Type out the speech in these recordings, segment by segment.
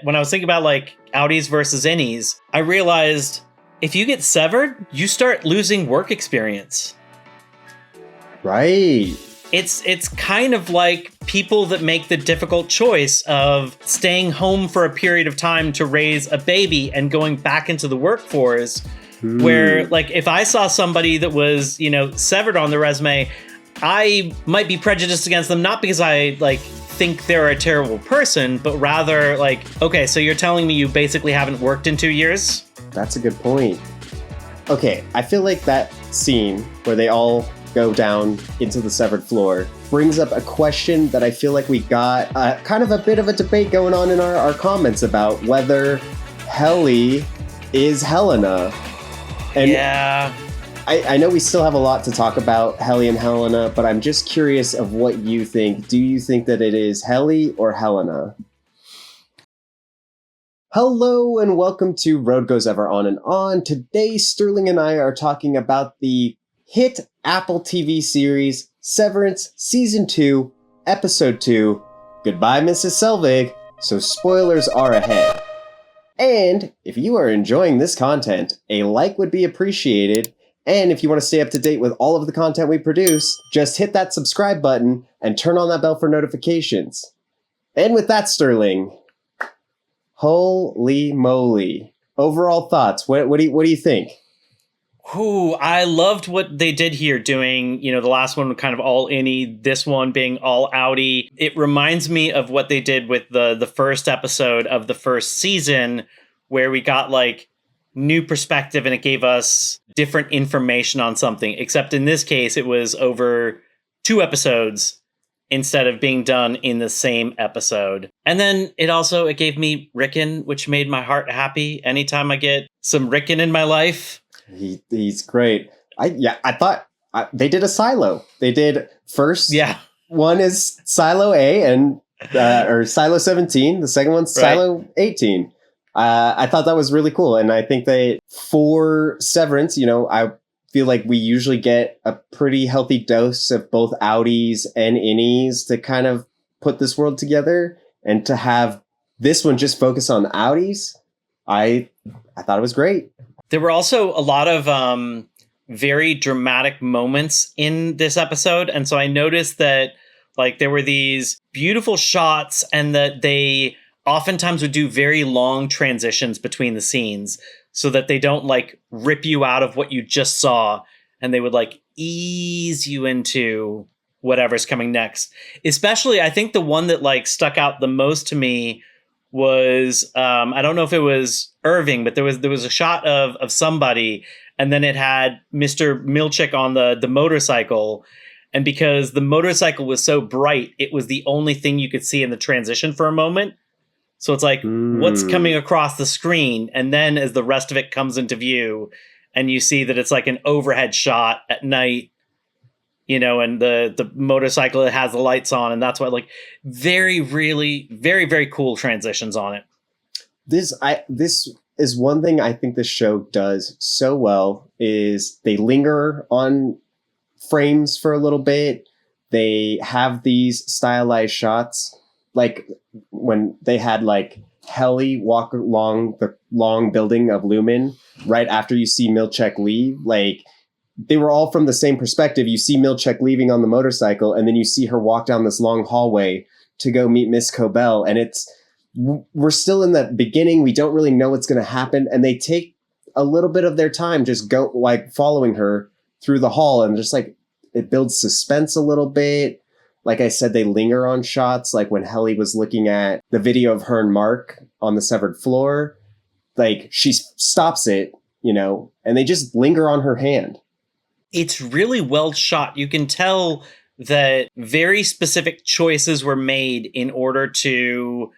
when I was thinking about like outies versus innies, I realized if you get severed, you start losing work experience. Right. It's kind of like people that make the difficult choice of staying home for a period of time to raise a baby and going back into the workforce. Where, like, if I saw somebody that was, severed on the resume, I might be prejudiced against them, not because I, like, think they're a terrible person, but rather, like, okay, so you're telling me you basically haven't worked in 2 years? That's a good point. Okay, I feel like that scene where they all go down into the severed floor brings up a question that I feel like we got kind of a bit of a debate going on in our comments about whether Helly is Helena. And yeah. I know we still have a lot to talk about Helly and Helena, but I'm just curious of what you think. Do you think that it is Helly or Helena? Hello and welcome to Road Goes Ever On and On. Today, Sterling and I are talking about the hit Apple TV series Severance Season 2, Episode 2, Goodbye, Mrs. Selvig, so spoilers are ahead. And if you are enjoying this content, a like would be appreciated. And if you want to stay up to date with all of the content we produce, just hit that subscribe button and turn on that bell for notifications. And with that, Sterling, holy moly. Overall thoughts, what do you think? Ooh, I loved what they did here doing, the last one kind of all innie, this one being all outie. It reminds me of what they did with the first episode of the first season, where we got like new perspective and it gave us different information on something, except in this case, it was over 2 episodes instead of being done in the same episode. And then it gave me Rickon, which made my heart happy. Anytime I get some Rickon in my life. He's great. I thought they did a silo. They did first. Yeah. One is Silo A and or Silo 17. The second one's Silo 18. I thought that was really cool. And I think for Severance, I feel like we usually get a pretty healthy dose of both outies and innies to kind of put this world together. And to have this one just focus on outies, I thought it was great. There were also a lot of very dramatic moments in this episode. And so I noticed that like there were these beautiful shots and that they oftentimes would do very long transitions between the scenes so that they don't like rip you out of what you just saw. And they would like ease you into whatever's coming next. Especially, I think the one that like stuck out the most to me was, I don't know if it was Irving, but there was a shot of somebody, and then it had Mr. Milchick on the motorcycle. And because the motorcycle was so bright, it was the only thing you could see in the transition for a moment. So it's like, what's coming across the screen? And then as the rest of it comes into view and you see that it's like an overhead shot at night, and the motorcycle, it has the lights on. And that's why very, really, very, very cool transitions on it. This is one thing I think this show does so well is they linger on frames for a little bit. They have these stylized shots, like when they had like Helly walk along the long building of Lumon right after you see Milchick leave. Like they were all from the same perspective. You see Milchick leaving on the motorcycle, and then you see her walk down this long hallway to go meet Miss Cobel, and we're still in the beginning. We don't really know what's going to happen. And they take a little bit of their time just go like following her through the hall, and just like it builds suspense a little bit. Like I said, they linger on shots. Like when Helly was looking at the video of her and Mark on the severed floor, like she stops it, and they just linger on her hand. It's really well shot. You can tell that very specific choices were made in order to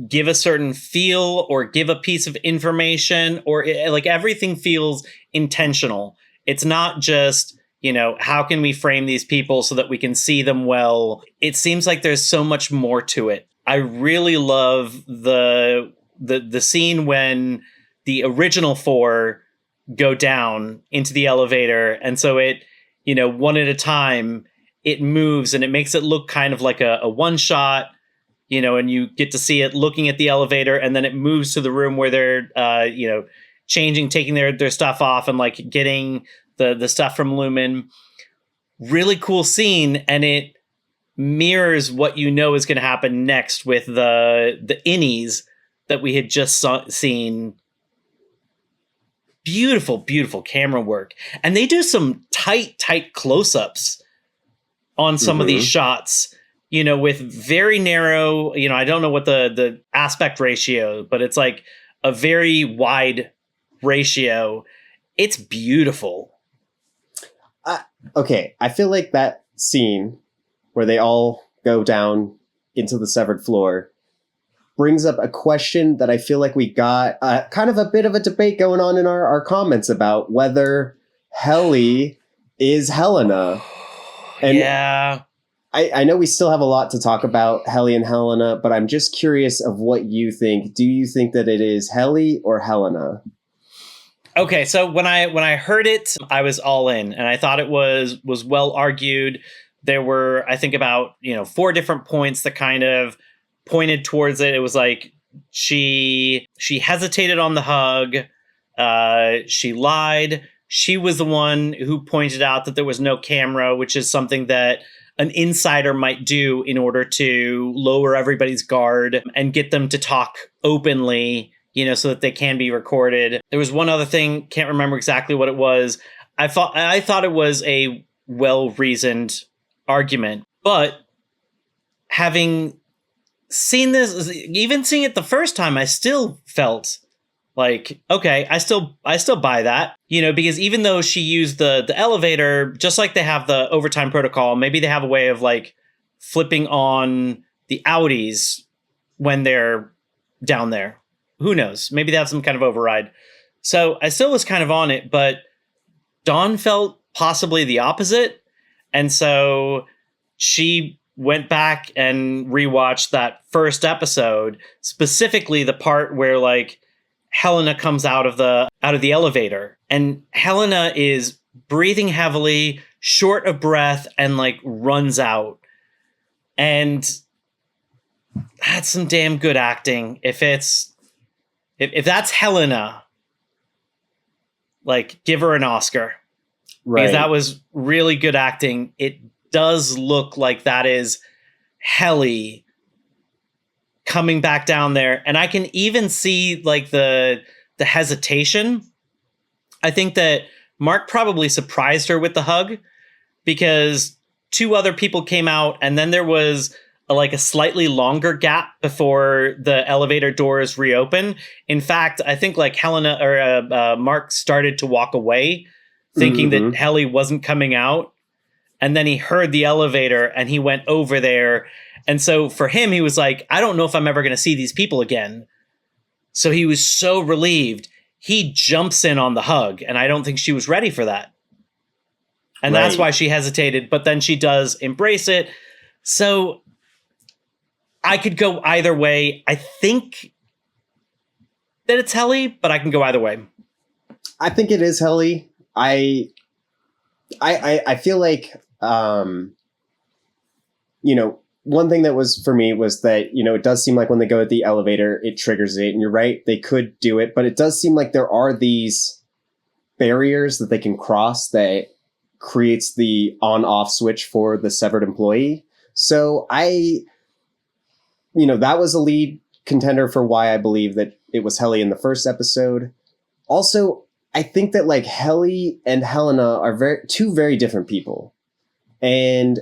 give a certain feel or give a piece of information, or like everything feels intentional. It's not just, how can we frame these people so that we can see them well? It seems like there's so much more to it. I really love the scene when the original 4 go down into the elevator. And so it, one at a time, it moves and it makes it look kind of like a one shot. and you get to see it looking at the elevator, and then it moves to the room where they're, changing, taking their stuff off and like getting the stuff from Lumon. Really cool scene, and it mirrors what is going to happen next with the innies that we had just seen. Beautiful, beautiful camera work. And they do some tight close-ups on some of these shots, with very narrow, I don't know what the aspect ratio, but it's like a very wide ratio. It's beautiful. Okay, I feel like that scene where they all go down into the severed floor brings up a question that I feel like we got kind of a bit of a debate going on in our comments about whether Helly is Helena. And yeah. I know we still have a lot to talk about Helly and Helena, but I'm just curious of what you think. Do you think that it is Helly or Helena? Okay, so when I heard it, I was all in, and I thought it was well argued. There were, I think, about 4 different points that kind of pointed towards it. It was like she hesitated on the hug. She lied. She was the one who pointed out that there was no camera, which is something that an insider might do in order to lower everybody's guard and get them to talk openly, so that they can be recorded. There was one other thing, can't remember exactly what it was. I thought it was a well-reasoned argument, but having seen this, even seeing it the first time, I still felt like, okay, I still buy that, because even though she used the elevator, just like they have the overtime protocol, maybe they have a way of like flipping on the Outies when they're down there. Who knows? Maybe they have some kind of override. So I still was kind of on it, but Dawn felt possibly the opposite. And so she went back and rewatched that first episode, specifically the part where like Helena comes out of the elevator, and Helena is breathing heavily, short of breath, and like runs out. And that's some damn good acting. If that's Helena, like, give her an Oscar. Right. Because that was really good acting. It does look like that is Helly coming back down there. And I can even see like the hesitation. I think that Mark probably surprised her with the hug, because 2 other people came out, and then there was a slightly longer gap before the elevator doors reopen. In fact, I think like Helena or Mark started to walk away thinking that Helly wasn't coming out. And then he heard the elevator and he went over there. And so for him, he was like, I don't know if I'm ever going to see these people again. So he was so relieved. He jumps in on the hug, and I don't think she was ready for that. And that's why she hesitated, but then she does embrace it. So I could go either way. I think that it's Helly, but I can go either way. I think it is Helly. I feel like, one thing that was for me was that, it does seem like when they go at the elevator, it triggers it. And you're right, they could do it, but it does seem like there are these barriers that they can cross that creates the on-off switch for the severed employee. So that was a lead contender for why I believe that it was Helly in the first episode. Also, I think that like Helly and Helena are two very different people. And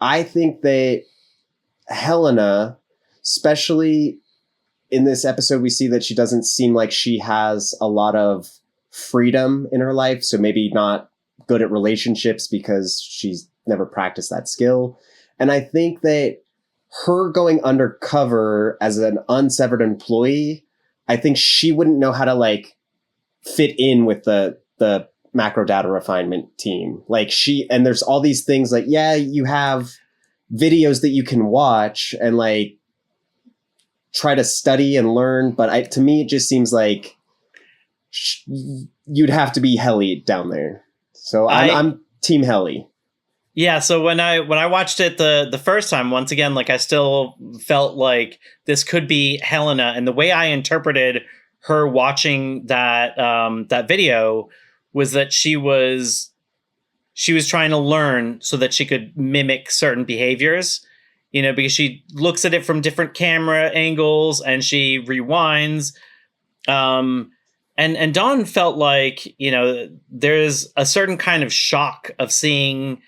I think that Helena, especially in this episode, we see that she doesn't seem like she has a lot of freedom in her life. So maybe not good at relationships because she's never practiced that skill. And I think that her going undercover as an unsevered employee, I think she wouldn't know how to like fit in with the macro data refinement team. Like and there's all these things like, yeah, you have videos that you can watch and like try to study and learn. But to me, it just seems like you'd have to be Helly down there. So I'm Team Helly. Yeah, so when I watched it the first time, once again, like I still felt like this could be Helena, and the way I interpreted her watching that video was that she was trying to learn so that she could mimic certain behaviors, because she looks at it from different camera angles and she rewinds. And Dawn felt like, there's a certain kind of shock of seeing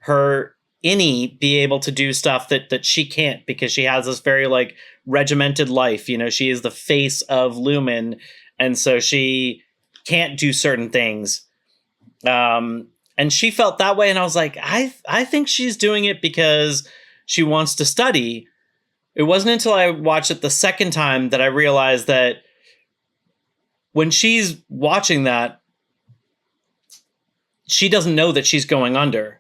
her innie be able to do stuff that she can't, because she has this very like regimented life. She is the face of Lumon, and so she can't do certain things. And she felt that way, and I was like, I think she's doing it because she wants to study. It wasn't until I watched it the second time that I realized that when she's watching that, she doesn't know that she's going under.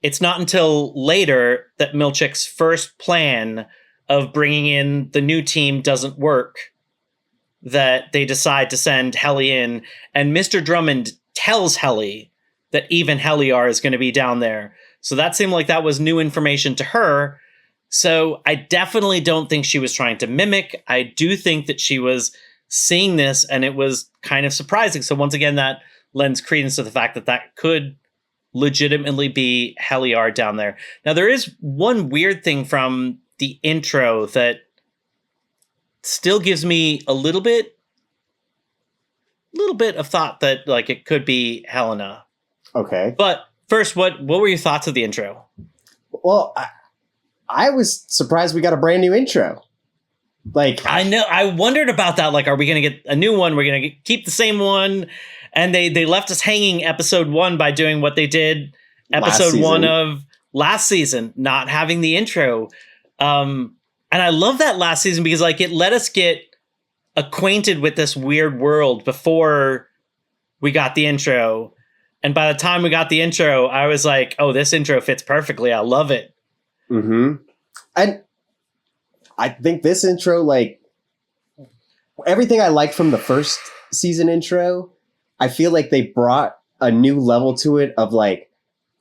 It's not until later that Milchick's first plan of bringing in the new team doesn't work that they decide to send Helly in, and Mr. Drummond tells Helly that even Heliar is going to be down there. So that seemed like that was new information to her. So I definitely don't think she was trying to mimic. I do think that she was seeing this, and it was kind of surprising. So once again, that lends credence to the fact that could legitimately be Heliar down there. Now, there is one weird thing from the intro that still gives me a little bit of thought that like it could be Helena. Okay. But first, what were your thoughts of the intro? Well, I was surprised we got a brand new intro. Like, I know, I wondered about that. Like, are we going to get a new one? We're going to keep the same one. And they left us hanging episode 1 by doing what they did episode 1 of last season, not having the intro. And I love that last season because like it let us get acquainted with this weird world before we got the intro. And by the time we got the intro, I was like, oh, this intro fits perfectly. I love it. Mm-hmm. And I think this intro, like everything I liked from the first season intro, I feel like they brought a new level to it of like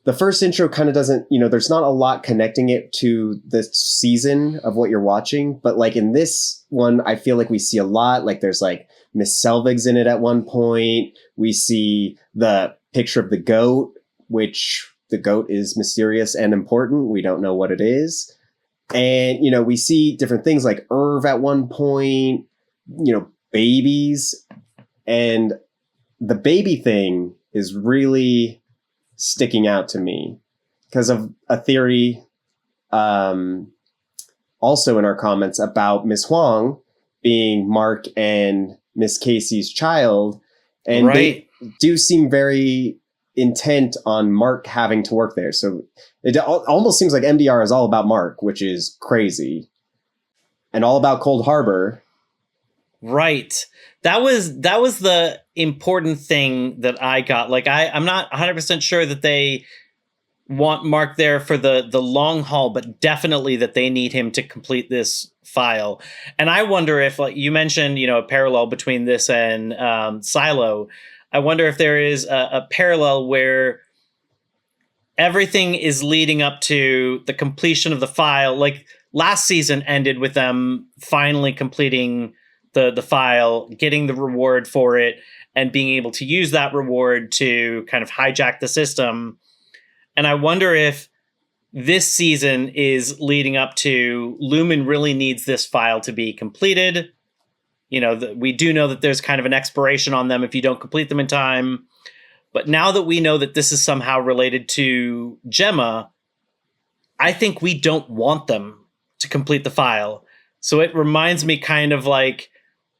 the first intro kind of doesn't, there's not a lot connecting it to the season of what you're watching. But like in this one, I feel like we see a lot. Like there's like Miss Selvig's in it at one point. We see the picture of the goat, which the goat is mysterious and important. We don't know what it is. And, we see different things like Irv at one point, babies. And the baby thing is really sticking out to me because of a theory also in our comments about Miss Huang being Mark and Miss Casey's child. And They do seem very intent on Mark having to work there. So it almost seems like MDR is all about Mark, which is crazy. And all about Cold Harbor. Right. That was the important thing that I got. Like I'm not 100% sure that they want Mark there for the long haul, but definitely that they need him to complete this file. And I wonder if, like you mentioned, a parallel between this and Silo. I wonder if there is a parallel where everything is leading up to the completion of the file. Like last season ended with them finally completing the file, getting the reward for it, and being able to use that reward to kind of hijack the system. And I wonder if this season is leading up to Lumon really needs this file to be completed. We do know that there's kind of an expiration on them if you don't complete them in time. But now that we know that this is somehow related to Gemma, I think we don't want them to complete the file. So it reminds me kind of like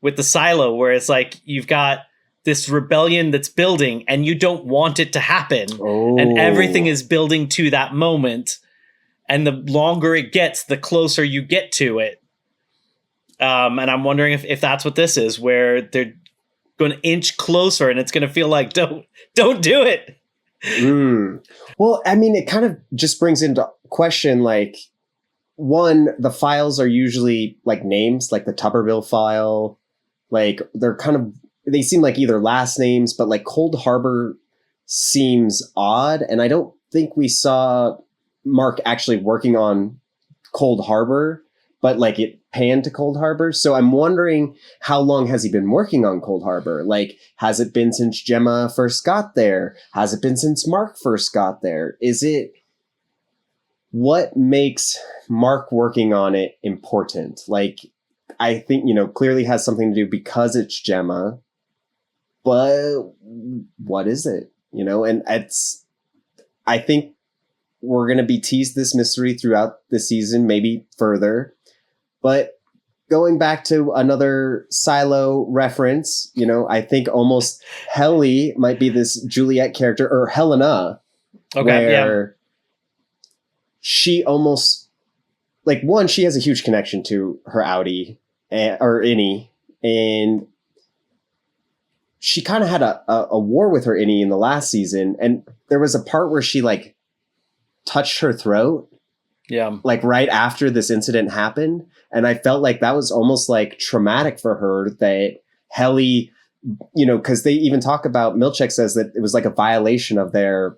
with the Silo, where it's like you've got this rebellion that's building and you don't want it to happen. Oh. And everything is building to that moment. And the longer it gets, the closer you get to it. And I'm wondering if that's what this is, where they're going to inch closer and it's going to feel like, don't do it. Well, I mean, it kind of just brings into question, like, one, the files are usually like names, like the Tuberville file. Like they seem like either last names, but like Cold Harbor seems odd. And I don't think we saw Mark actually working on Cold Harbor, but like it panned to Cold Harbor. So I'm wondering, how long has he been working on Cold Harbor? Like, has it been since Gemma first got there? Has it been since Mark first got there? What makes Mark working on it important? Like, I think, clearly has something to do because it's Gemma, but what is it? And I think we're going to be teased this mystery throughout the season, maybe further. But going back to another Silo reference, I think almost Helly might be this Juliet character, or Helena, where she almost, like, one, she has a huge connection to her Outie, or Innie, and she kind of had a war with her Innie in the last season, and there was a part where she, like, touched her throat, like right after this incident happened, and I felt like that was almost like traumatic for her, that Helly, because they even talk about, Milchek says that it was like a violation of their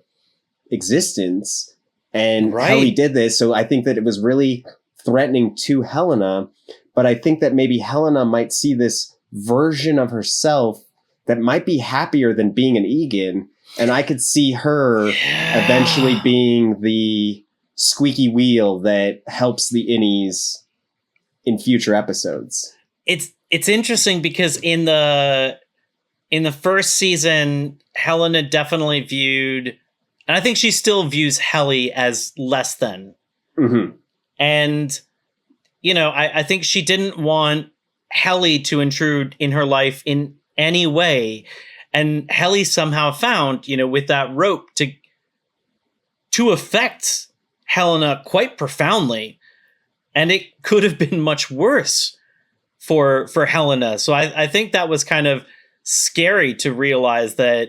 existence, and Helly did this, so I think that it was really threatening to Helena, but I think that maybe Helena might see this version of herself that might be happier than being an Egan. And I could see her eventually being the squeaky wheel that helps the Innies in future episodes. It's interesting because in the first season, Helena definitely viewed, and I think she still views Helly as less than. Mm-hmm. And, I think she didn't want Helly to intrude in her life in any way. And Helly somehow found, with that rope to affect Helena quite profoundly. And it could have been much worse for Helena. So I think that was kind of scary to realize that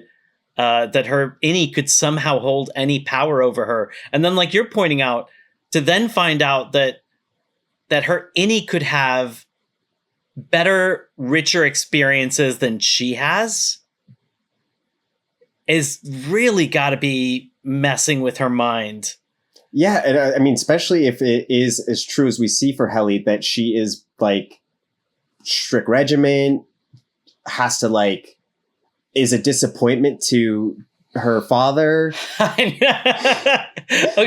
her Innie could somehow hold any power over her. And then, like you're pointing out, to then find out that her Innie could have better, richer experiences than she has is really got to be messing with her mind. Yeah, and I mean, especially if it is as true as we see for Helly, that she is like strict regiment, has to like, is a disappointment to her father. Okay,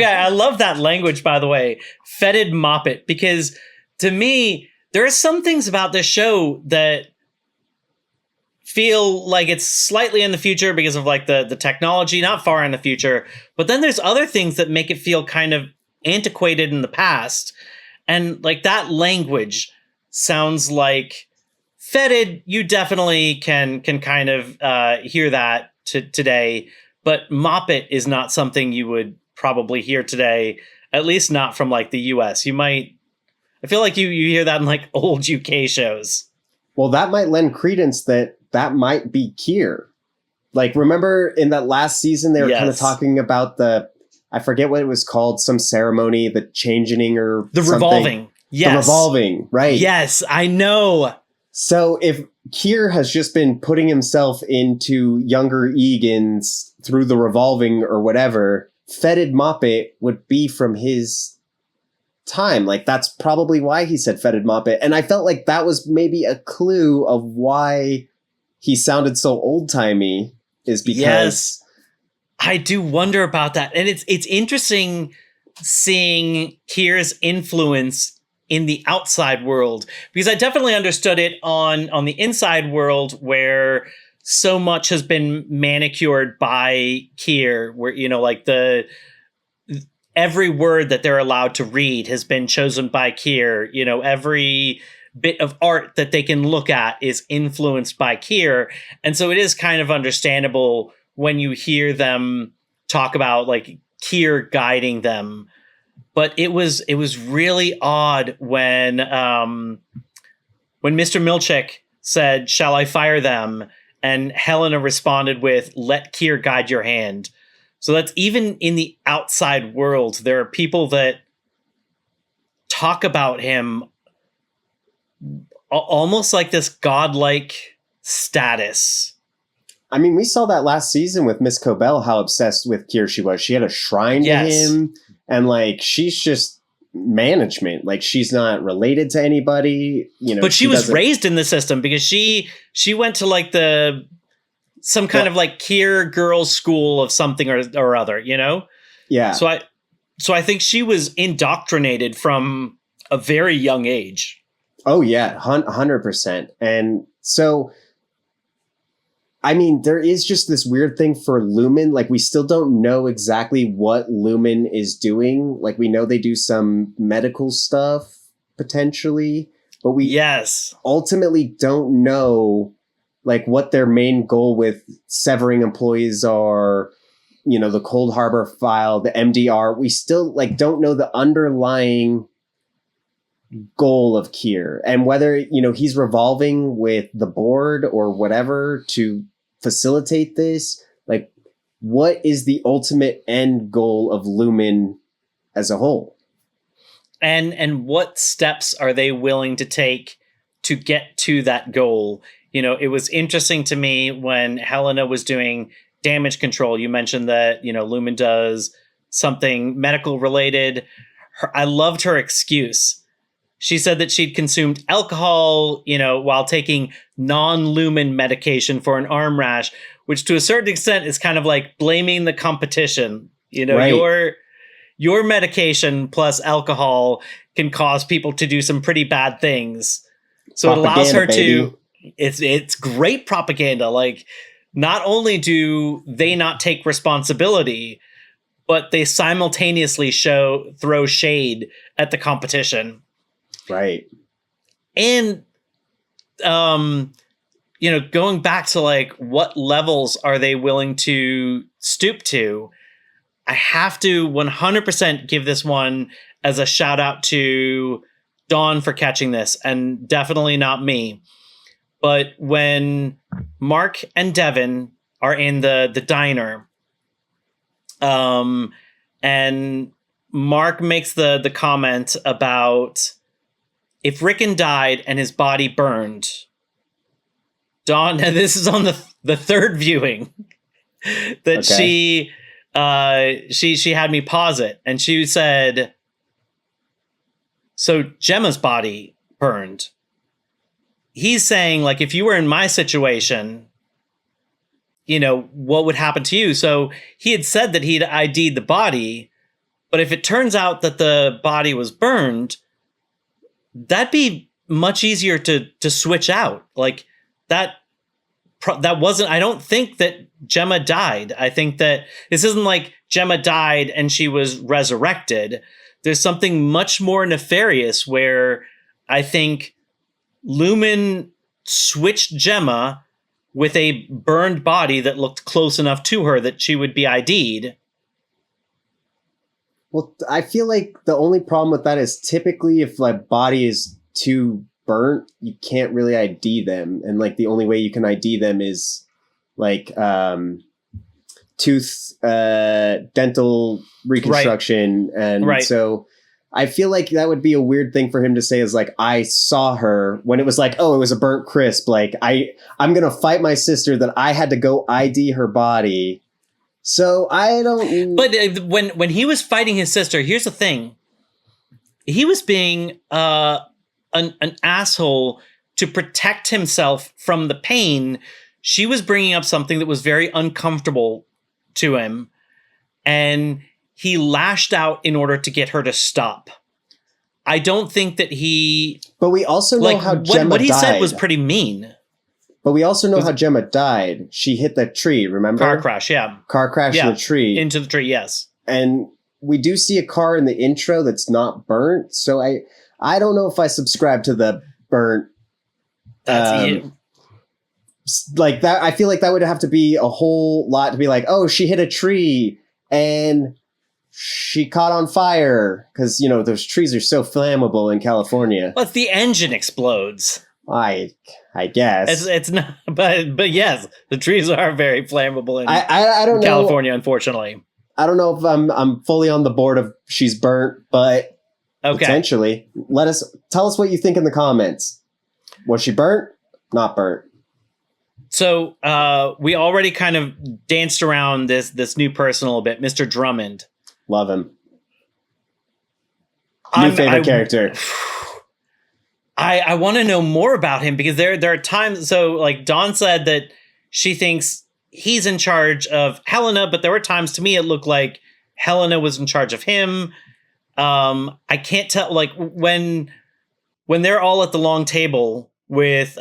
I love that language, by the way. Fetid moppet, because to me, there are some things about this show that feel like it's slightly in the future because of like the technology, not far in the future. But then there's other things that make it feel kind of antiquated in the past. And like that language sounds like fetid. You definitely can kind of hear that today. But moppet is not something you would probably hear today, at least not from like the US. I feel like you hear that in like old UK shows. Well, that might lend credence that might be Kier. Like, remember in that last season, they were kind of talking about I forget what it was called, some ceremony, the changing or the something. Revolving. Yes. The revolving, right. Yes, I know. So if Kier has just been putting himself into younger Egans through the revolving or whatever, fetid moppet would be from his time. Like, that's probably why he said fetid moppet. And I felt like that was maybe a clue of why he sounded so old-timey, is because... Yes, I do wonder about that. And it's interesting seeing Kier's influence in the outside world, because I definitely understood it on the inside world, where so much has been manicured by Kier, where, like every word that they're allowed to read has been chosen by Kier. Every bit of art that they can look at is influenced by Kier. And so it is kind of understandable when you hear them talk about like Kier guiding them. But it was really odd when Mr. Milchek said, "Shall I fire them?" And Helena responded with, "Let Kier guide your hand." So that's even in the outside world. There are people that talk about him almost like this godlike status. I mean, we saw that last season with Miss Cobel, how obsessed with Kier she was. She had a shrine to him, and like she's just management. Like she's not related to anybody, you know. But she was raised in the system because she went to like some kind of like Kier girls' school of something or other, you know. Yeah. So I think she was indoctrinated from a very young age. Oh yeah, 100%. And so. I mean, there is just this weird thing for Lumon. Like, we still don't know exactly what Lumon is doing. Like, we know they do some medical stuff, potentially. But we ultimately don't know, like, what their main goal with severing employees are. You know, the Cold Harbor file, the MDR. We still, like, don't know the underlying goal of Kier. And whether, you know, he's revolving with the board or whatever to facilitate this, like what is the ultimate end goal of Lumon as a whole, and what steps are they willing to take to get to that goal? You know, it was interesting to me when Helena was doing damage control. You mentioned that, you know, Lumon does something medical related. I loved her excuse. She said that she'd consumed alcohol, you know, while taking non-Lumon medication for an arm rash, which to a certain extent is kind of like blaming the competition. You know, your medication plus alcohol can cause people to do some pretty bad things. So it allows her to, it's great propaganda. Like, not only do they not take responsibility, but they simultaneously throw shade at the competition. Right. And, you know, going back to like, what levels are they willing to stoop to? I have to 100% give this one as a shout out to Dawn for catching this, and definitely not me. But when Mark and Devin are in the diner, and Mark makes the comment about, if Rickon died and his body burned, Dawn, and this is on the third viewing, that she had me pause it, and she said, so Gemma's body burned. He's saying, like, if you were in my situation, you know, what would happen to you? So he had said that he'd ID'd the body, but if it turns out that the body was burned, that'd be much easier to switch out. Like that wasn't, I don't think that Gemma died. I think that this isn't like Gemma died and she was resurrected. There's something much more nefarious where I think Lumon switched Gemma with a burned body that looked close enough to her that she would be ID'd. Well, I feel like the only problem with that is typically if like body is too burnt, you can't really ID them. And like the only way you can ID them is like tooth dental reconstruction. Right. And so I feel like that would be a weird thing for him to say is like, I saw her when it was like, oh, it was a burnt crisp. Like I'm going to fight my sister that I had to go ID her body. So I don't. But when he was fighting his sister, here's the thing: he was being an asshole to protect himself from the pain. She was bringing up something that was very uncomfortable to him, and he lashed out in order to get her to stop. I don't think that he. But we also know how Gemma what he died. said was pretty mean. But we also know how Gemma died. She hit that tree, remember? Car crash, yeah. Car crash in the tree. Into the tree, yes. And we do see a car in the intro that's not burnt. So I don't know if I subscribe to the burnt. That's like that. I feel like that would have to be a whole lot to be like, oh, she hit a tree and she caught on fire. Because, you know, those trees are so flammable in California. But the engine explodes. I guess it's not, but yes, the trees are very flammable in I don't California, know. Unfortunately. I don't know if I'm fully on the board of she's burnt, but potentially. Tell us what you think in the comments. Was she burnt? Not burnt. So we already kind of danced around this new person a little bit, Mr. Drummond. Love him. New favorite character. I want to know more about him because there are times. So like Dawn said that she thinks he's in charge of Helena, but there were times to me it looked like Helena was in charge of him. I can't tell. Like when they're all at the long table with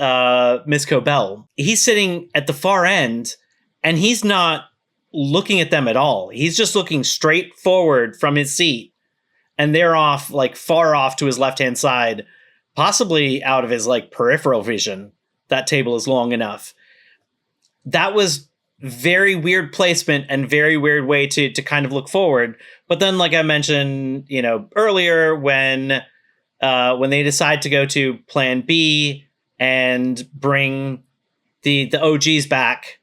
Miss Cobel, he's sitting at the far end and he's not looking at them at all. He's just looking straight forward from his seat, and they're off, like far off to his left-hand side, possibly out of his like peripheral vision. That table is long enough. That was very weird placement and very weird way to kind of look forward. But then, like I mentioned, earlier, when they decide to go to Plan B and bring the OGs back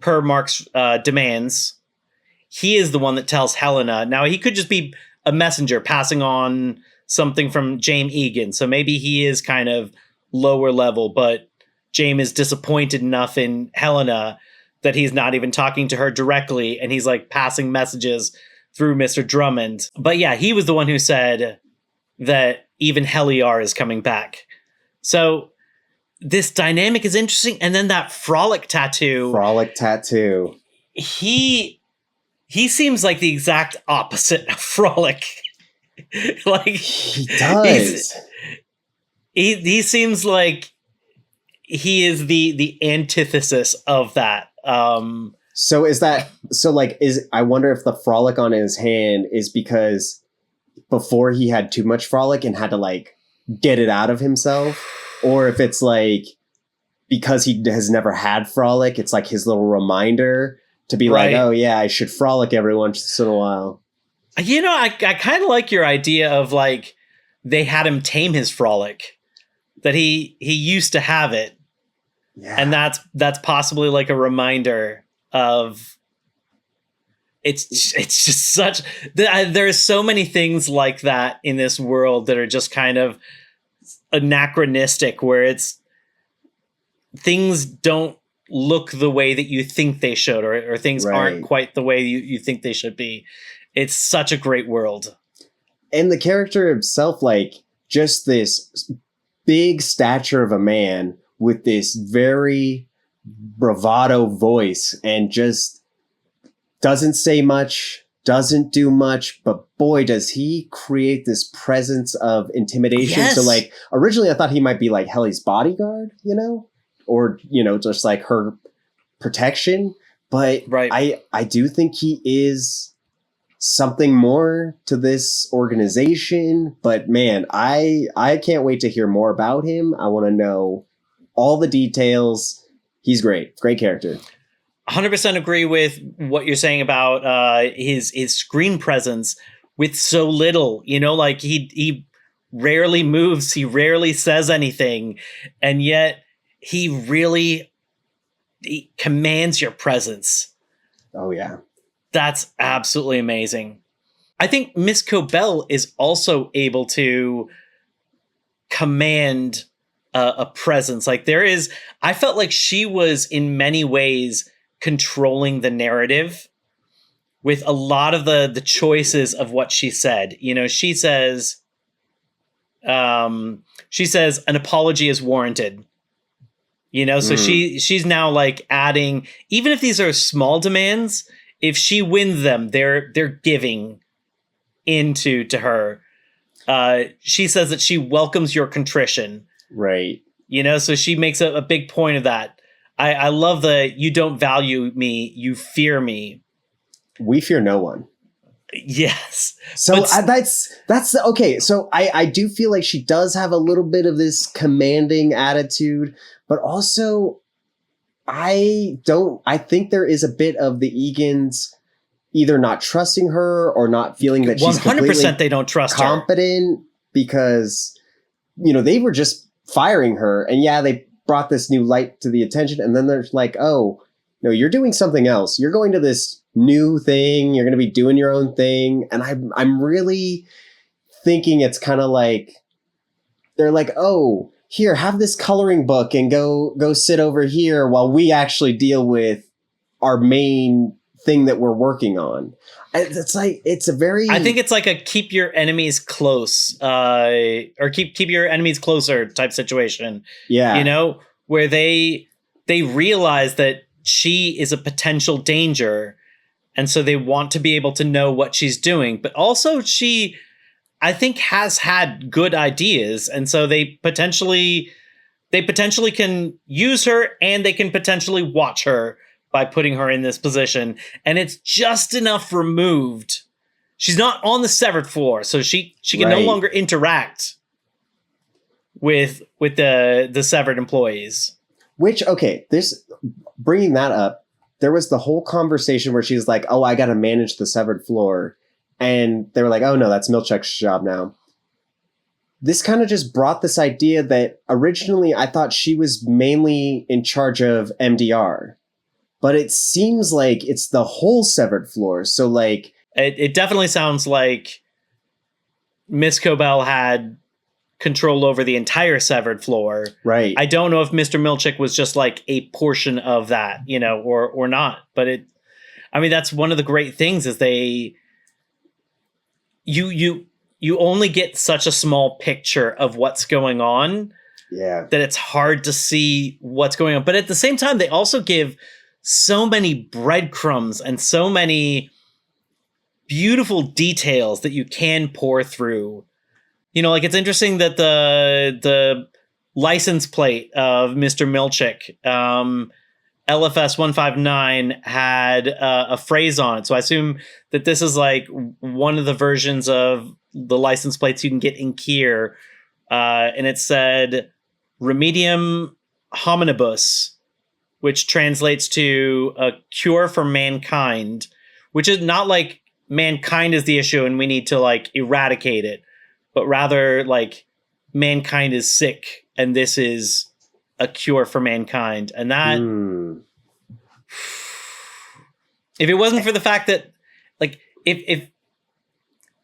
per Mark's demands, he is the one that tells Helena. Now, he could just be a messenger passing on something from Jaime Egan. So maybe he is kind of lower level, but Jaime is disappointed enough in Helena that he's not even talking to her directly, and he's like passing messages through Mr. Drummond. But yeah, he was the one who said that even Heliar is coming back. So this dynamic is interesting. And then that Frolic tattoo. He seems like the exact opposite of Frolic. Like he does. He seems like he is the antithesis of that. I wonder if the frolic on his hand is because before he had too much frolic and had to like get it out of himself, or if it's like because he has never had frolic, it's like his little reminder to be right. Like, oh yeah, I should frolic every once in a while. I kind of like your idea of like they had him tame his frolic, that he used to have it. Yeah. And that's possibly like a reminder of it's just such there's so many things like that in this world that are just kind of anachronistic, where it's things don't look the way that you think they should, or things aren't quite the way you think they should be. It's such a great world. And the character himself, like just this big stature of a man with this very bravado voice, and just doesn't say much, doesn't do much, but boy, does he create this presence of intimidation. Yes. So like originally I thought he might be like Helly's bodyguard, or, just like her protection. But I do think he is something more to this organization. But man, I can't wait to hear more about him. I want to know all the details. He's great. Great character. 100% agree with what you're saying about his screen presence with so little. Like he rarely moves. He rarely says anything. And yet he commands your presence. Oh, yeah. That's absolutely amazing. I think Miss Cobel is also able to command a presence. Like I felt like she was in many ways controlling the narrative with a lot of the choices of what she said. She says an apology is warranted. So she's now like adding, even if these are small demands, if she wins them, they're giving into to her. She says that she welcomes your contrition. Right. So she makes a big point of that. I love you don't value me, you fear me. We fear no one. Yes. So that's okay. So I do feel like she does have a little bit of this commanding attitude, but also I think there is a bit of the Egans either not trusting her or not feeling that she's 100% they don't trust competent her. Because, they were just firing her, and yeah, they brought this new light to the attention, and then they're like, oh, no, you're doing something else. You're going to this new thing. You're going to be doing your own thing. And I'm really thinking it's kind of like, they're like, oh, here, have this coloring book and go sit over here while we actually deal with our main thing that we're working on. It's like, it's a very, I think it's like a keep your enemies close, or keep your enemies closer type situation. yeah, You know, where they realize that she is a potential danger, and so they want to be able to know what she's doing. But also she, I think, has had good ideas, and so they potentially can use her, and they can potentially watch her by putting her in this position. And it's just enough removed. She's not on the severed floor, so she can no longer interact with the severed employees. Which, okay, this, bringing that up, there was the whole conversation where she was like, oh, I got to manage the severed floor. And they were like, oh, no, that's Milchek's job now. This kind of just brought this idea that originally I thought she was mainly in charge of MDR. But it seems like it's the whole severed floor. So, like... It definitely sounds like Miss Cobel had control over the entire severed floor. Right. I don't know if Mr. Milchek was just like a portion of that, you know, or not. But that's one of the great things is you only get such a small picture of what's going on. Yeah. That it's hard to see what's going on. But at the same time, they also give so many breadcrumbs and so many beautiful details that you can pour through. You know, like it's interesting that the license plate of Mr. Milchek, LFS 159, had a phrase on it. So I assume that this is like one of the versions of the license plates you can get in Kier. And it said Remedium Hominibus, which translates to a cure for mankind, which is not like mankind is the issue and we need to like eradicate it, but rather like mankind is sick and this is a cure for mankind. And that, if it wasn't for the fact that like, if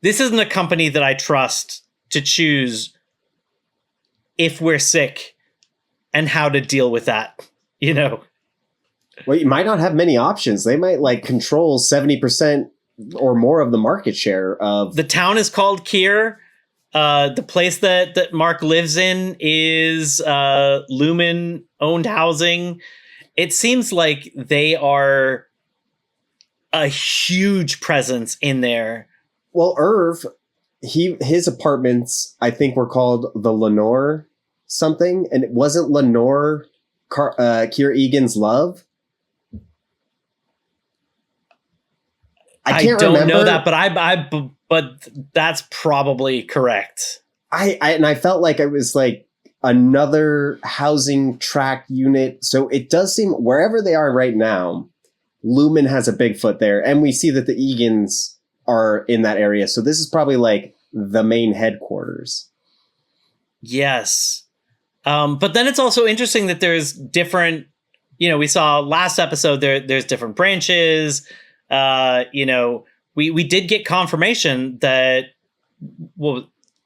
this isn't a company that I trust to choose if we're sick and how to deal with that, you know? Well, you might not have many options. They might like control 70% or more of the market share of... The town is called Kier. The place that Mark lives in is Lumon owned housing. It seems like they are a huge presence in there. Well, Irv, his apartments, I think, were called the Lenore something, and it wasn't Lenore Kier Egan's love. I can't don't remember. know that, but that's probably correct. I felt like it was like another housing tract unit. So it does seem wherever they are right now, Lumon has a big foot there, and we see that the Egans are in that area. So this is probably like the main headquarters. Yes. But then it's also interesting that there's different, you know, we saw last episode there's different branches. You know, we did get confirmation that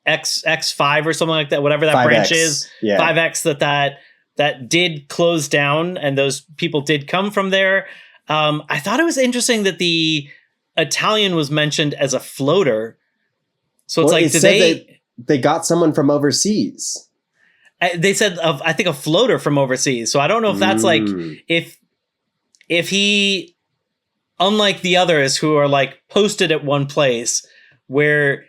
X5 or something like that, whatever that 5X, branch is, yeah. 5X that did close down, and those people did come from there. I thought it was interesting that the Italian was mentioned as a floater. So it's like, they got someone from overseas. They said, I think a floater from overseas. So I don't know if that's like, if he, unlike the others who are like posted at one place, where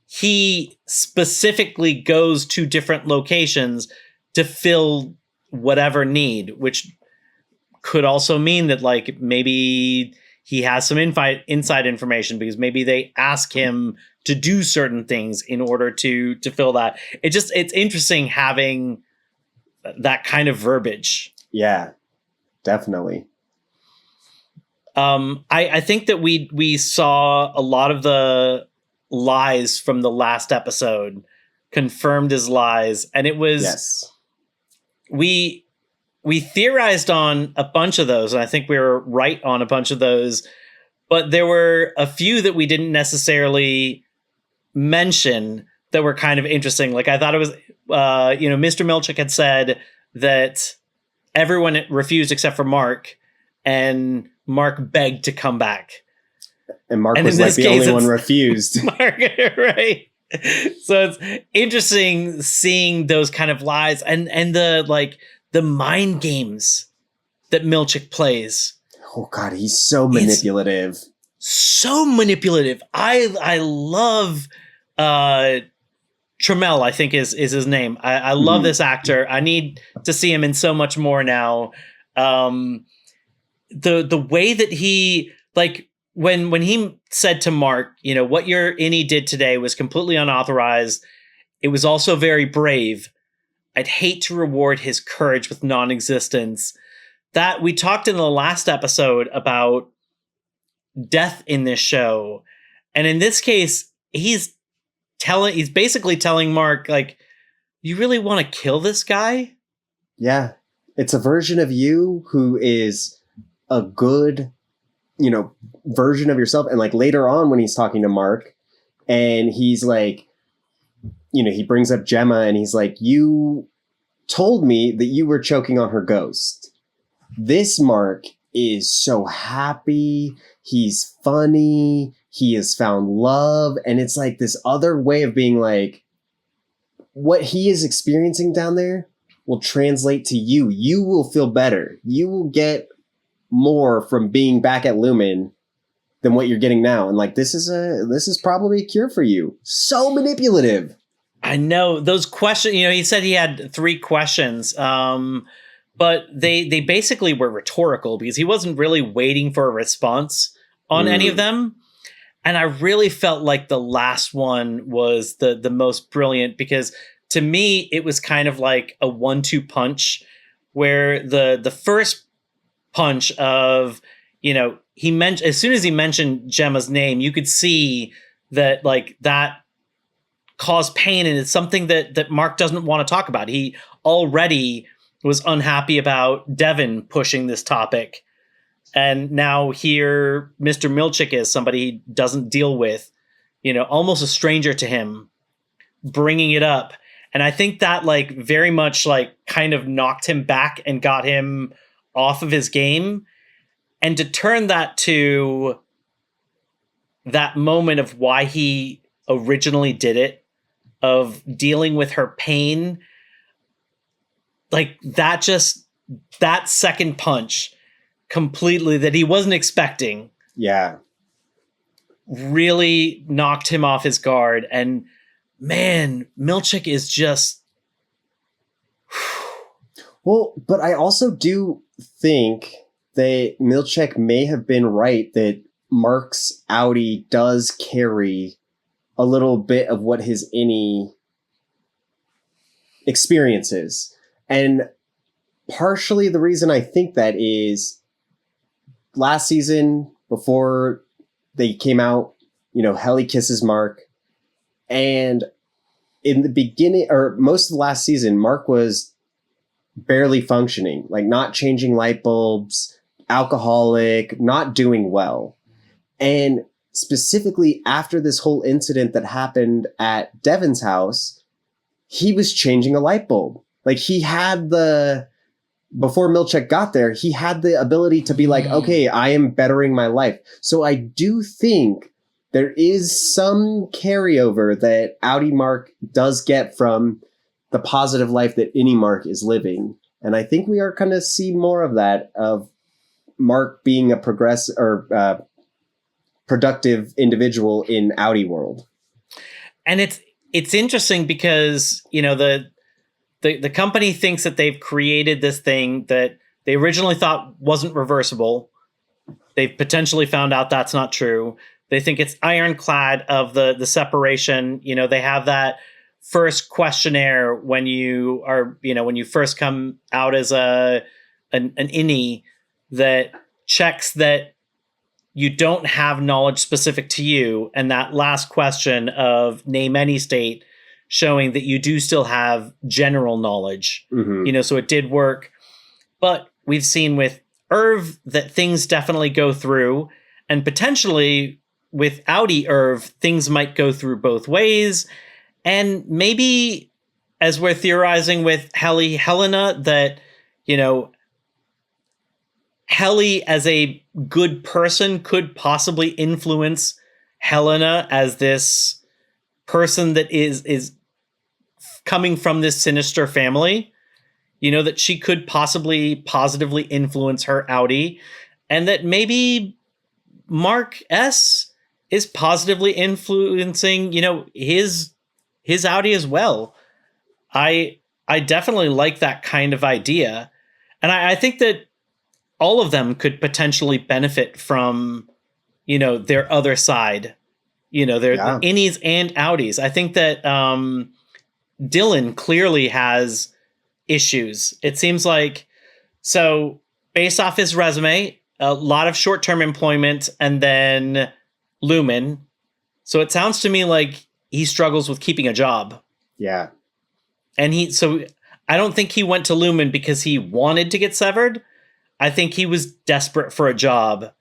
he specifically goes to different locations to fill whatever need, which could also mean that like maybe he has some inside information, because maybe they ask him to do certain things in order to fill that. It's interesting having that kind of verbiage. Yeah, definitely. I think that we saw a lot of the lies from the last episode confirmed as lies, and it was, yes, we theorized on a bunch of those, and I think we were right on a bunch of those, but there were a few that we didn't necessarily mention that were kind of interesting. Like I thought it was Mr. Milchick had said that everyone refused except for Mark, and Mark begged to come back. And Mark was like the only one refused. Mark, right? So it's interesting seeing those kind of lies and the mind games that Milchick plays. Oh God, he's so manipulative. So manipulative. I love Trammell, I think is his name. I love this actor. I need to see him in so much more now. The way that he, like, when he said to Mark, what your innie did today was completely unauthorized. It was also very brave. I'd hate to reward his courage with non-existence. That we talked in the last episode about death in this show. And in this case, he's basically telling Mark, like, you really want to kill this guy? Yeah. It's a version of you who is a good, version of yourself. And like later on when he's talking to Mark and he's like, he brings up Gemma and he's like, you told me that you were choking on her ghost. This Mark is so happy. He's funny. He has found love. And it's like this other way of being like, what he is experiencing down there will translate to you. You will feel better. You will get more from being back at Lumon than what you're getting now. And like, this is probably a cure for you. So manipulative. I know those questions, he said he had 3 questions, but they basically were rhetorical because he wasn't really waiting for a response on any of them. And I really felt like the last one was the most brilliant because to me, it was kind of like a 1-2 punch where the first punch of, he mentioned, as soon as he mentioned Gemma's name, you could see that like that caused pain. And it's something that Mark doesn't want to talk about. He already was unhappy about Devin pushing this topic. And now here, Mr. Milchick is somebody he doesn't deal with, almost a stranger to him, bringing it up. And I think that like very much like kind of knocked him back and got him off of his game. And to turn that to that moment of why he originally did it, of dealing with her pain, like that second punch completely that he wasn't expecting. Yeah. Really knocked him off his guard. And man, Milchick is just. Well, but I also do think that Milchick may have been right that Mark's Outie does carry a little bit of what his innie experiences. And partially the reason I think that is last season, before they came out, Helly kisses Mark. And in the beginning, or most of the last season, Mark was barely functioning, like not changing light bulbs, alcoholic, not doing well. And specifically after this whole incident that happened at Devin's house, he was changing a light bulb. Like he had before Milchick got there, he had the ability to be like, okay, I am bettering my life. So I do think there is some carryover that Outie Mark does get from the positive life that innie Mark is living. And I think we are going to see more of that, of Mark being a progressive or productive individual in Outie world. And it's interesting because, the company thinks that they've created this thing that they originally thought wasn't reversible. They've potentially found out that's not true. They think it's ironclad of the separation. They have that first questionnaire when you are, when you first come out as an innie that checks that you don't have knowledge specific to you. And that last question of name any state, showing that you do still have general knowledge, so it did work. But we've seen with Irv that things definitely go through, and potentially without Irv, things might go through both ways. And maybe as we're theorizing with Helena, that, you know, Helly as a good person could possibly influence Helena as this person that is coming from this sinister family, you know, that she could possibly positively influence her Outie, and that maybe Mark S is positively influencing, you know, his Outie as well. I definitely like that kind of idea. And I think that all of them could potentially benefit from, you know, their other side, you know, their innies and outies. I think that Dylan clearly has issues. It seems like, so based off his resume, a lot of short-term employment and then Lumon. So it sounds to me like he struggles with keeping a job. Yeah. And so I don't think he went to Lumon because he wanted to get severed. I think he was desperate for a job.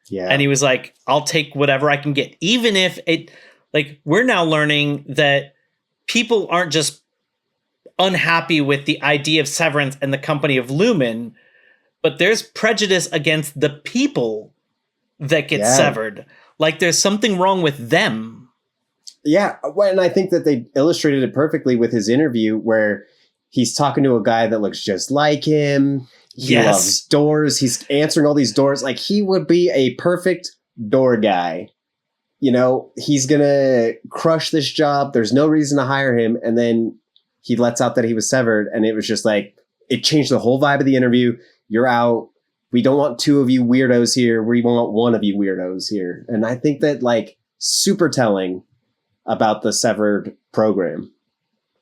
Yeah. And he was like, I'll take whatever I can get. Even if it, like, we're now learning that people aren't just unhappy with the idea of Severance and the company of Lumon, but there's prejudice against the people that get severed. Like, there's something wrong with them. Yeah. And I think that they illustrated it perfectly with his interview where he's talking to a guy that looks just like him. He loves doors. He's answering all these doors. Like, he would be a perfect door guy. You know, he's going to crush this job. There's no reason to hire him. And then he lets out that he was severed. And it was just like, it changed the whole vibe of the interview. You're out. We don't want two of you weirdos here. We want one of you weirdos here. And I think that, like, super telling about the severed program.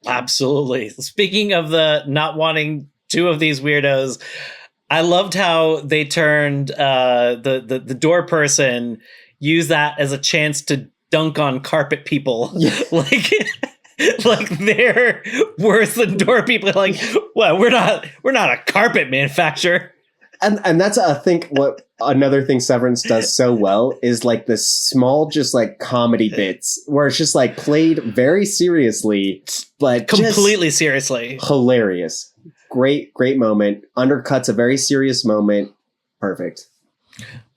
Absolutely. Speaking of the not wanting two of these weirdos, I loved how they turned the door person, use that as a chance to dunk on carpet people. Yeah. like they're worse than door people. Like, well, we're not a carpet manufacturer. And that's, I think, what another thing Severance does so well is, like, the small, just, like, comedy bits where it's just, like, played very seriously, but completely seriously. Hilarious. Great moment. Undercuts a very serious moment. Perfect.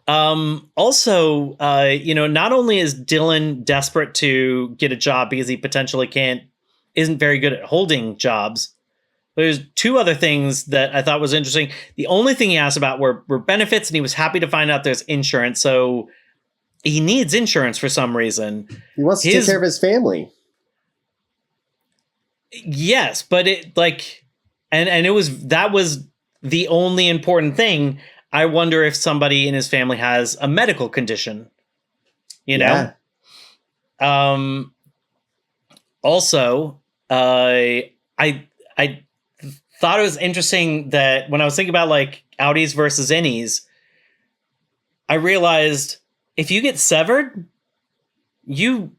Also, you know, not only is Dylan desperate to get a job because he potentially isn't very good at holding jobs, there's two other things that I thought was interesting. The only thing he asked about were benefits, and he was happy to find out there's insurance. So he needs insurance for some reason. He wants to take care of his family. Yes, but it, like, and that was the only important thing. I wonder if somebody in his family has a medical condition, you know? Yeah. Also, I thought it was interesting that when I was thinking about, like, outies versus innies, I realized if you get severed, you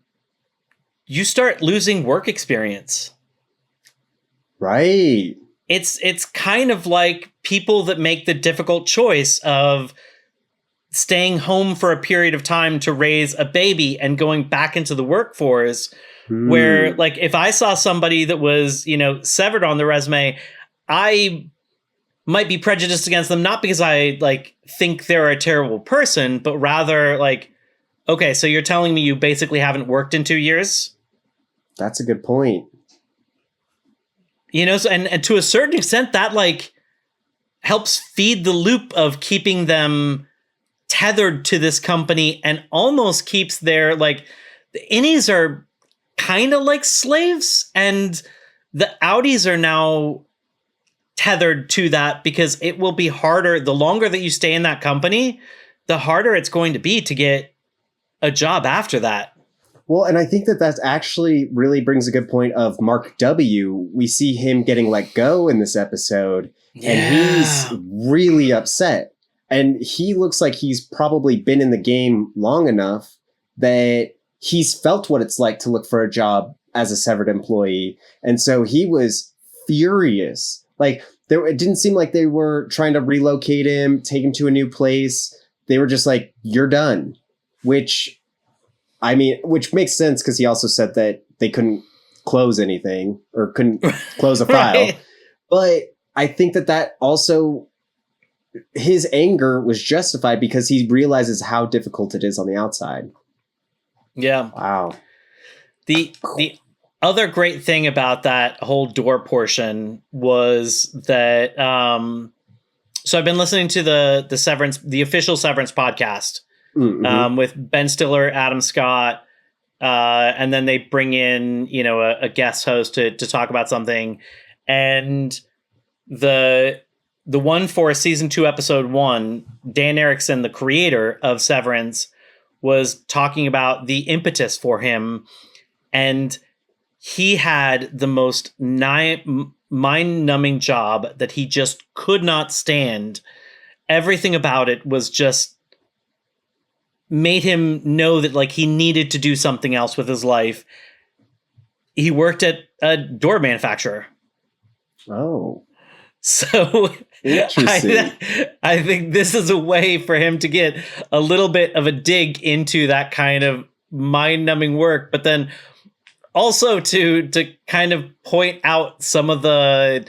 start losing work experience. Right. It's kind of like people that make the difficult choice of staying home for a period of time to raise a baby and going back into the workforce, where, like, if I saw somebody that was, you know, severed on the resume, I might be prejudiced against them, not because I, like, think they're a terrible person, but rather, like, okay, so you're telling me you basically haven't worked in 2 years? That's a good point. You know, so, and to a certain extent, that, like, helps feed the loop of keeping them tethered to this company and almost keeps their, like, the innies are kind of like slaves, and the outies are now tethered to that because it will be harder. The longer that you stay in that company, the harder it's going to be to get a job after that. Well, and I think that that's actually really brings a good point of Mark W. We see him getting let go in this episode, and he's really upset. And he looks like he's probably been in the game long enough that he's felt what it's like to look for a job as a severed employee. And so he was furious. Like, it didn't seem like they were trying to relocate him, take him to a new place. They were just like, you're done. Which makes sense because he also said that they couldn't close anything or couldn't close a file. Right. But I think that also, his anger was justified because he realizes how difficult it is on the outside. Yeah. Wow. The other great thing about that whole door portion was that so I've been listening to the Severance, the official Severance podcast, with Ben Stiller, Adam Scott, and then they bring in, you know, a guest host to talk about something. And the one for season 2, episode 1, Dan Erickson, the creator of Severance, was talking about the impetus for him. And he had the most mind-numbing job that he just could not stand. Everything about it was just made him know that, like, he needed to do something else with his life. He worked at a door manufacturer. Oh. So interesting. I think this is a way for him to get a little bit of a dig into that kind of mind-numbing work, but then also to kind of point out some of the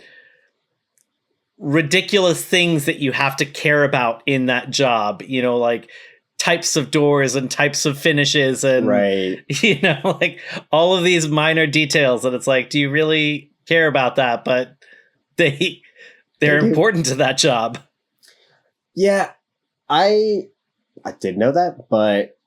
ridiculous things that you have to care about in that job, you know, like types of doors and types of finishes and, right. you know, like all of these minor details. And it's like, do you really care about that? But they're important to that job. Yeah, I did know that, but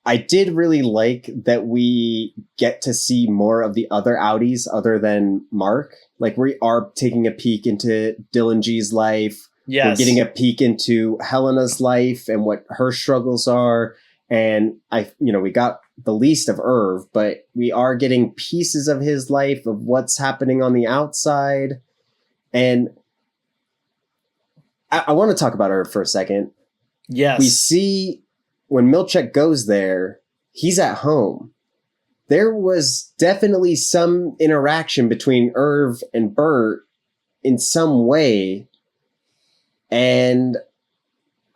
I did really like that we get to see more of the other Outies other than Mark. Like, we are taking a peek into Dylan G's life. Yes. We're getting a peek into Helena's life and what her struggles are. And we got the least of Irv, but we are getting pieces of his life, of what's happening on the outside. And I want to talk about Irv for a second. Yes. We see when Milchek goes there, he's at home. There was definitely some interaction between Irv and Bert in some way. And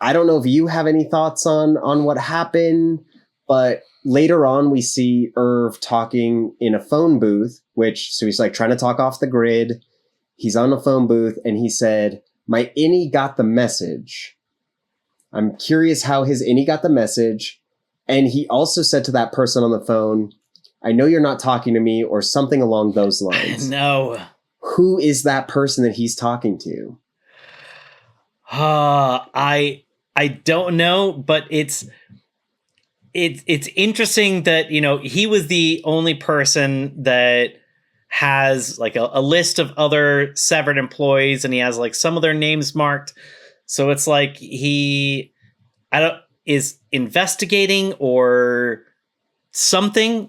I don't know if you have any thoughts on what happened, but later on we see Irv talking in a phone booth, so he's like trying to talk off the grid. He's on a phone booth and he said, "My innie got the message." I'm curious how his innie got the message. And he also said to that person on the phone, "I know you're not talking to me," or something along those lines. No. Who is that person that he's talking to? I don't know, but it's interesting that, you know, he was the only person that has like a list of other severed employees, and he has like some of their names marked. So it's like he is investigating or something.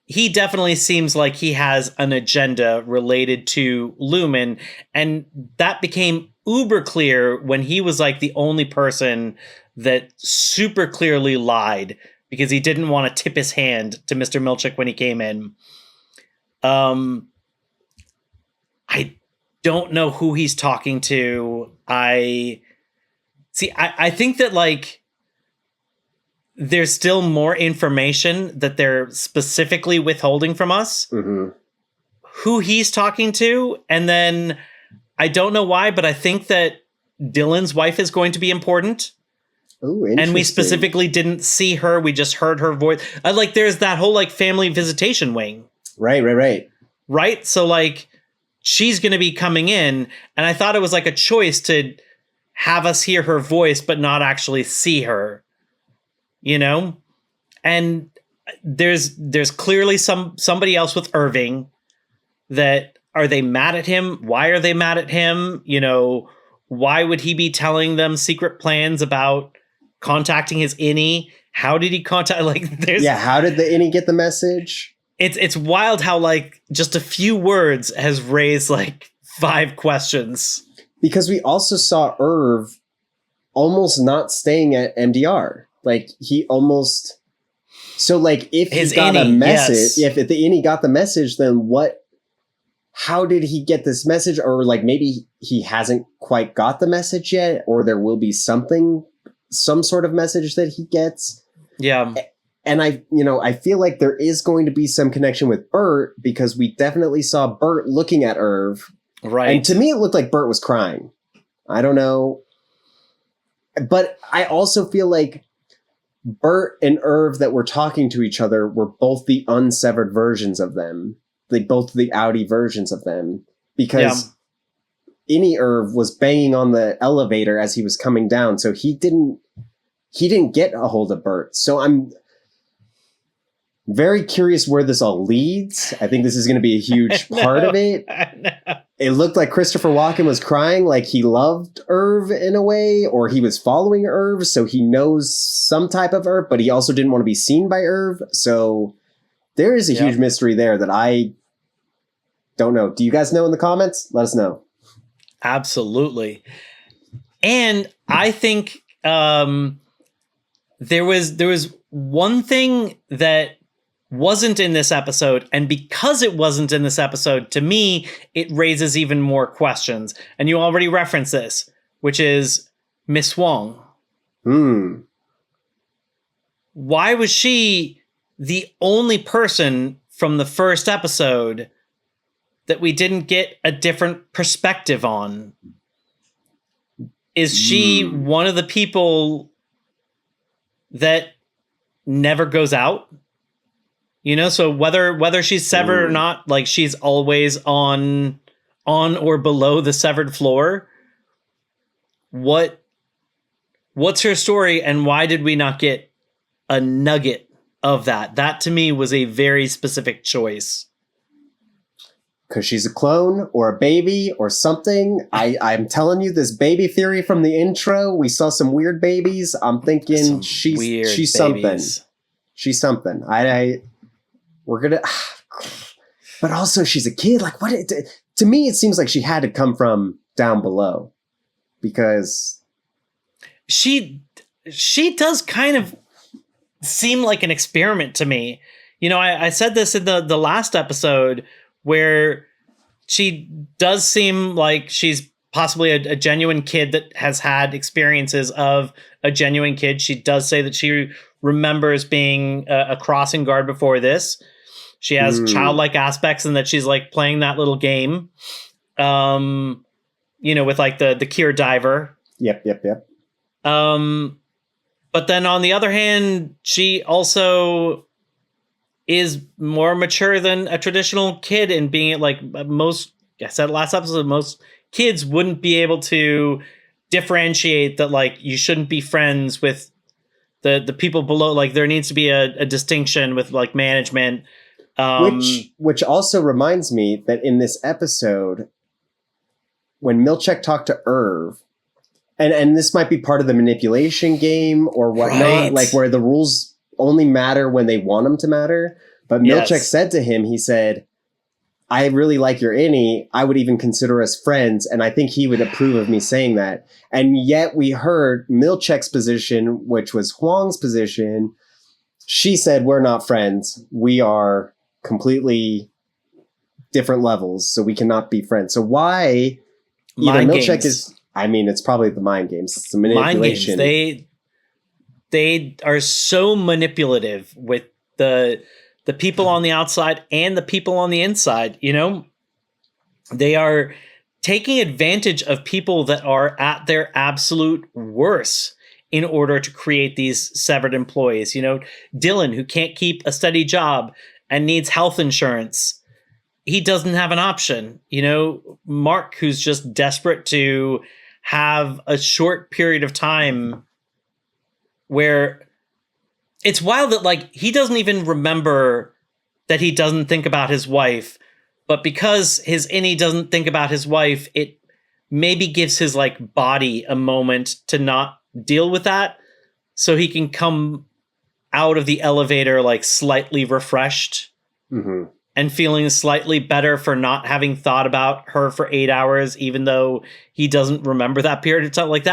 He definitely seems like he has an agenda related to Lumon, and that became uber clear when he was like the only person that super clearly lied because he didn't want to tip his hand to Mr. Milchek when he came in. I don't know who he's talking to. I think that like there's still more information that they're specifically withholding from us. Mm-hmm. Who he's talking to, and then I don't know why, but I think that Dylan's wife is going to be important. Ooh, and we specifically didn't see her. We just heard her voice. Like there's that whole like family visitation wing. Right. So like she's going to be coming in, and I thought it was like a choice to have us hear her voice, but not actually see her, you know? And there's clearly somebody else with Irving. That are they mad at him? Why are they mad at him? You know, why would he be telling them secret plans about contacting his innie? How did he contact? Like, how did the innie get the message? It's wild how like just a few words has raised like 5 questions. Because we also saw Irv almost not staying at MDR. Like he almost. So like if he got a message, if the innie got the message, then what? How did he get this message? Or like maybe he hasn't quite got the message yet, or there will be some sort of message that he gets. Yeah. And I feel like there is going to be some connection with Bert because we definitely saw Bert looking at Irv. Right. And to me, it looked like Bert was crying. I don't know. But I also feel like Bert and Irv that were talking to each other were both the unsevered versions of them. Both the Outie versions of them. Because Innie Irv was banging on the elevator as he was coming down. So he didn't get a hold of Bert. So I'm very curious where this all leads. I think this is going to be a huge part of it. It looked like Christopher Walken was crying like he loved Irv in a way, or he was following Irv, so he knows some type of Irv, but he also didn't want to be seen by Irv. So there is a huge mystery there that I don't know. Do you guys know in the comments? Let us know. Absolutely. And I think there was one thing that wasn't in this episode, and because it wasn't in this episode, to me, it raises even more questions. And you already referenced this, which is Miss Wong. Why was she the only person from the first episode that we didn't get a different perspective on? Is she one of the people that never goes out? So whether she's severed or not, like she's always on or below the severed floor. What's her story, and why did we not get a nugget of that? That to me was a very specific choice. Because she's a clone or a baby or something. I'm telling you, this baby theory from the intro, we saw some weird babies. I'm thinking she's something. She's something. We're gonna, but also she's a kid. Like what? To me, it seems like she had to come from down below, because she does kind of seem like an experiment to me. I said this in the last episode, where she does seem like she's possibly a genuine kid that has had experiences of a genuine kid. She does say that she remembers being a crossing guard before this. She has childlike aspects, and that she's like playing that little game, with like the Cure Diver. Yep. But then on the other hand, she also is more mature than a traditional kid in being like most, I said last episode, most kids wouldn't be able to differentiate that, like, you shouldn't be friends with the people below. Like there needs to be a distinction with like management. Which also reminds me that in this episode, when Milchek talked to Irv, and this might be part of the manipulation game or whatnot, like where the rules only matter when they want them to matter. But Milchek said to him, he said, I really like your innie. I would even consider us friends. And I think he would approve of me saying that. And yet we heard Milchek's position, which was Huang's position. She said, we're not friends. We are completely different levels, so we cannot be friends. So why mind Milchek games. is, it's probably the mind games. It's the manipulation. Mind games. They are so manipulative with the people on the outside and the people on the inside. They are taking advantage of people that are at their absolute worst in order to create these severed employees. Dylan, who can't keep a steady job and needs health insurance, he doesn't have an option. Mark, who's just desperate to have a short period of time where it's wild that like he doesn't even remember that he doesn't think about his wife, but because his innie doesn't think about his wife, it maybe gives his like body a moment to not deal with that, so he can come out of the elevator like slightly refreshed and feeling slightly better for not having thought about her for 8 hours, even though he doesn't remember that period of time. Like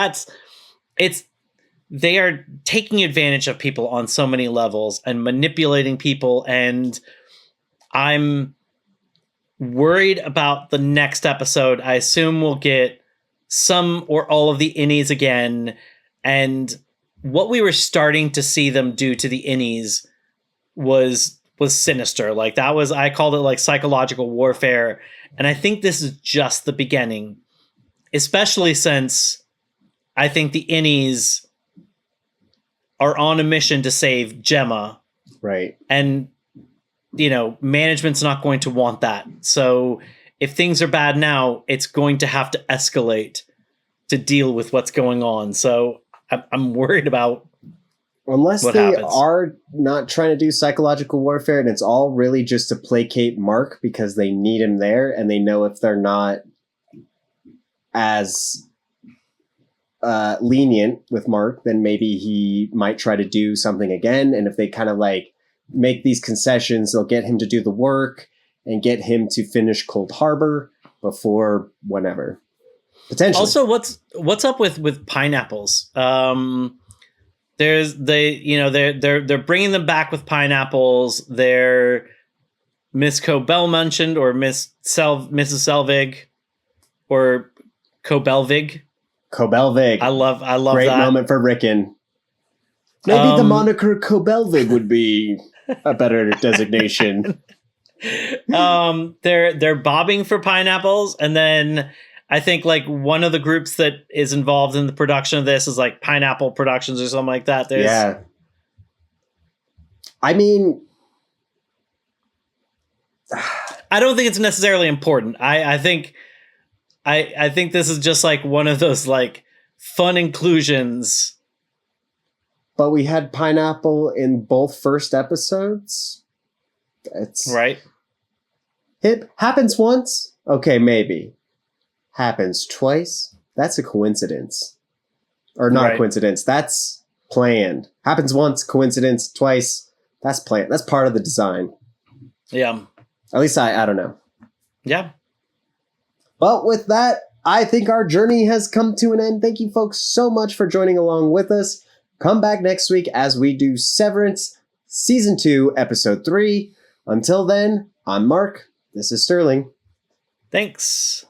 they are taking advantage of people on so many levels and manipulating people. And I'm worried about the next episode. I assume we'll get some or all of the innies again. And what we were starting to see them do to the innies was sinister. Like that was, I called it like psychological warfare. And I think this is just the beginning, especially since I think the innies are on a mission to save Gemma. Right. And, management's not going to want that. So if things are bad now, it's going to have to escalate to deal with what's going on. So I'm worried about unless what they happens. are not trying to do psychological warfare and it's all really just to placate Mark because they need him there and they know if they're not as lenient with Mark, then maybe he might try to do something again. And if they kind of like make these concessions, they'll get him to do the work and get him to finish Cold Harbor before whenever. Potentially. Also, what's up with pineapples? They're bringing them back with pineapples. They're Miss Cobel mentioned, or Mrs. Selvig, or Cobelvig. Cobelvig. I love Great that moment for Rickon. Maybe the moniker Cobelvig would be a better designation. They're bobbing for pineapples, and then I think like one of the groups that is involved in the production of this is like Pineapple Productions or something like that. Yeah. I mean, I don't think it's necessarily important. I think this is just like one of those like fun inclusions. But we had pineapple in both first episodes. It's right. It happens once. Okay, maybe. Happens twice. That's a coincidence. Or not Right. coincidence. That's planned. Happens once, coincidence, twice. That's planned. That's part of the design. Yeah. At least I don't know. Yeah. But with that, I think our journey has come to an end. Thank you folks so much for joining along with us. Come back next week as we do Severance Season 2, Episode 3. Until then, I'm Mark. This is Sterling. Thanks.